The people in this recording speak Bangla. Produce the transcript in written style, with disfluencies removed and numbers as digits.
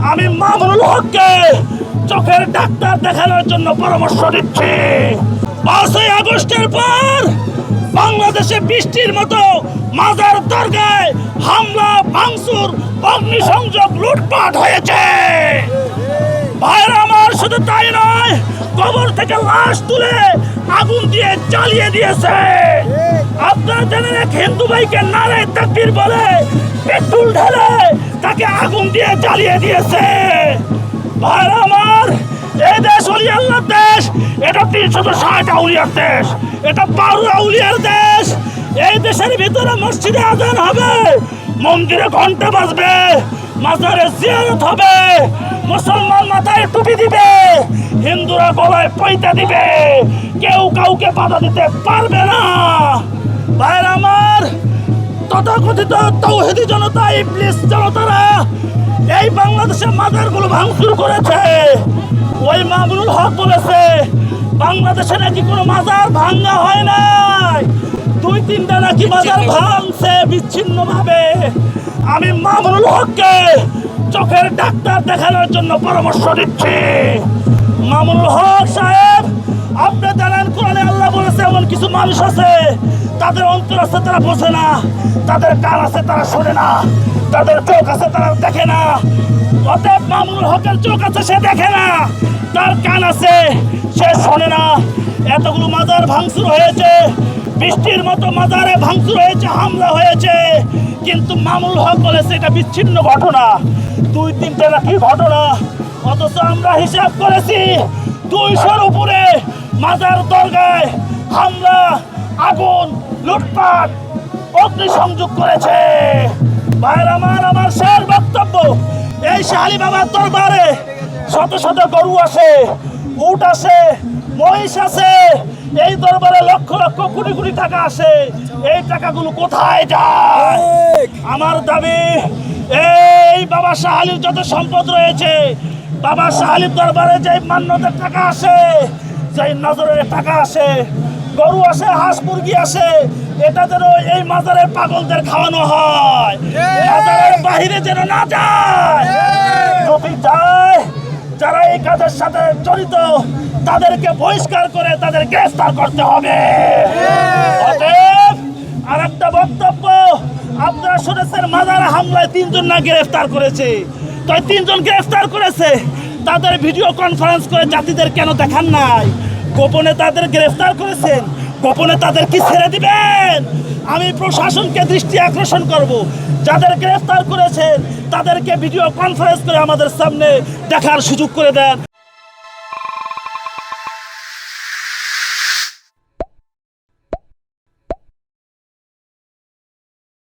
আমি মামুনুল হককে চোখের ডাক্তার দেখানোর জন্য পরামর্শ দিচ্ছি। 5ই আগস্টের পর বাংলাদেশে বৃষ্টির মতো মাজার দরগায় হামলা, ভাঙচুর, অগ্নিসংযোগ, লুটপাট হয়েছে। ভাইরা আমার, শুধু তাই নয়, কবর থেকে লাশ তুলে আগুন দিয়ে জ্বালিয়ে দিয়েছে। আপনারা জানেন, এক হিন্দু ভাইকে নারে তাকবীর বলে পেট্রোল ঢেলে তাকে আগুন দিয়ে জ্বালিয়ে দিয়েছে। ভাইরা আমার, এই দেশ ওলি আল্লাহর দেশ, এটা 360 আউলিয়ার দেশ, এটা 12 আউলিয়ার দেশ। এই দেশের ভিতরে মসজিদে আজান হবে, মন্দিরে ঘন্টা বাজবে, মাজারে জিয়ারত হবে, মুসলমান মাথায় টুপি দিবে, হিন্দুরা গলায় পয়তা দিবে, কেউ কাউকে বাধা দিতে পারবে না। ভাইরা আমার, তথাকথিত তাওহীদি জনতা, ইবলিস জনতারা এই বাংলাদেশের মাজারগুলো ভাঙচুর করেছে। ওই মামুনুল হক বলেছে বাংলাদেশে নাকি কোনো মাজার ভাঙা হয় নাই, 2-3টা নাকি মাজার ভাঙছে বিচ্ছিন্ন ভাবে। আমি মামুনুল হককে চোখের ডাক্তার দেখানোর জন্য পরামর্শ দিচ্ছি। মামুনুল হক সাহেব, আপনি জানেন কোরআনে আল্লাহ বলেছে এমন কিছু মানুষ আছে, তাদের অন্তর আছে তারা বোঝে না, তাদের কান আছে তারা শোনে না, তাদের চোখ আছে তারা দেখে না। অতএব মামুনুল হকের চোখ আছে, সে দেখে না, তার কান আছে, সে শোনে না। এতগুলো মাজার ভাঙচুর হয়েছে, বৃষ্টির মতো মাজারে ভাঙচুর হয়েছে, হামলা হয়েছে, কিন্তু মামুনুল হক বলেছে এটা বিচ্ছিন্ন ঘটনা, 2-3টা নাকি ঘটনা। অথচ আমরা হিসাব করেছি 200-র উপরে মাজার দরগায় হামলা, আগুন, লুটপাট, অগ্নিসংযোগ করেছে। ভাইরা আমার, আমার শেষ বক্তব্য, এই শালী বাবার দরবারে শত শত গরু আসে, উট আসে, মহিষ আসে, এই দরবারে লক্ষ লক্ষ কোটি কোটি টাকা আসে, এই টাকাগুলো কোথায় যায়? আমার দাবি, এই বাবা শাহ আলীর যত সম্পদ রয়েছে, বাবা শাহ আলীর দরবারে যে মান্যতের টাকা আসে, যে নজরের টাকা আসে, গরু আসে, হাঁস মুরগি আসে, এটা যেন এই মাজারের পাগলদের খাওয়ানো হয়, মাজারের বাহিরে যেন না যায়। যদি যায়, যারা এই কাজের সাথে জড়িত তাদেরকে বহিষ্কার করে তাদের গ্রেফতার করতে হবে। অতএব আর একটা বক্তব্য, আপনারা শুনেছেন মাজার হামলায় 3জন না গ্রেফতার করেছে, তো 3জন গ্রেফতার করেছে, তাদের ভিডিও কনফারেন্স করে জাতিদের কেন দেখান নাই? গোপনে তাদের গ্রেফতার করেছেন, গোপনে তাদের কি ছেড়ে দিবেন? আমি প্রশাসনকে দৃষ্টি আকর্ষণ করব, যাদের গ্রেফতার করেছেন তাদেরকে ভিডিও কনফারেন্স করে আমাদের সামনে দেখার সুযোগ করে দেন।